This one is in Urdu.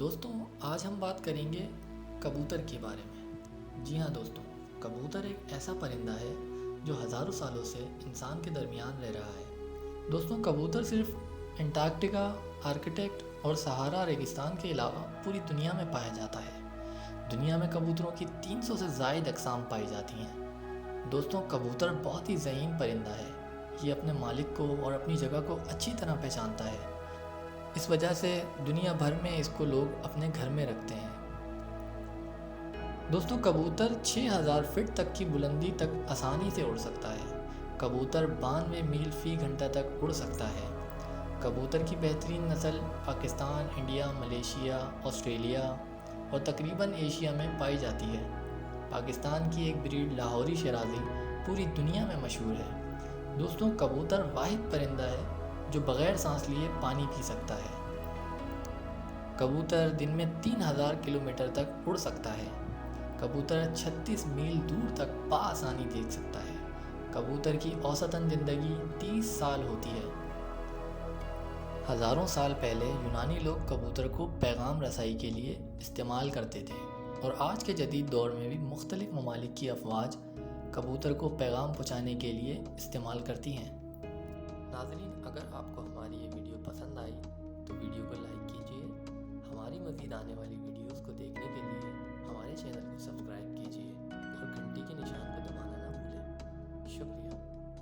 دوستوں آج ہم بات کریں گے کبوتر کے بارے میں۔ جی ہاں دوستوں، کبوتر ایک ایسا پرندہ ہے جو ہزاروں سالوں سے انسان کے درمیان رہ رہا ہے۔ دوستوں کبوتر صرف انٹارکٹیکا، آرکٹک اور صحارا ریگستان کے علاوہ پوری دنیا میں پایا جاتا ہے۔ دنیا میں کبوتروں کی 300 سے زائد اقسام پائی جاتی ہیں۔ دوستوں کبوتر بہت ہی ذہین پرندہ ہے۔ یہ اپنے مالک کو اور اپنی جگہ کو اچھی طرح پہچانتا ہے۔ اس وجہ سے دنیا بھر میں اس کو لوگ اپنے گھر میں رکھتے ہیں۔ دوستوں کبوتر 6000 فٹ تک کی بلندی تک آسانی سے اڑ سکتا ہے۔ کبوتر 92 میل فی گھنٹہ تک اڑ سکتا ہے۔ کبوتر کی بہترین نسل پاکستان، انڈیا، ملیشیا، آسٹریلیا اور تقریباً ایشیا میں پائی جاتی ہے۔ پاکستان کی ایک بریڈ لاہوری شیرازی پوری دنیا میں مشہور ہے۔ دوستوں کبوتر واحد پرندہ ہے جو بغیر سانس لیے پانی پی سکتا ہے۔ کبوتر دن میں 3000 کلومیٹر تک اڑ سکتا ہے۔ کبوتر 36 میل دور تک بآسانی دیکھ سکتا ہے۔ کبوتر کی اوسطاً زندگی 30 سال ہوتی ہے۔ ہزاروں سال پہلے یونانی لوگ کبوتر کو پیغام رسائی کے لیے استعمال کرتے تھے، اور آج کے جدید دور میں بھی مختلف ممالک کی افواج کبوتر کو پیغام پہنچانے کے لیے استعمال کرتی ہیں۔ ناظرین، اگر آپ کو ہماری یہ ویڈیو پسند آئی تو ویڈیو کو لائک کیجیے۔ ہماری مزید آنے والی ویڈیوز کو دیکھنے کے لیے ہمارے چینل کو سبسکرائب کیجیے اور گھنٹی کے نشان کو دبانا نہ بھولیں۔ شکریہ۔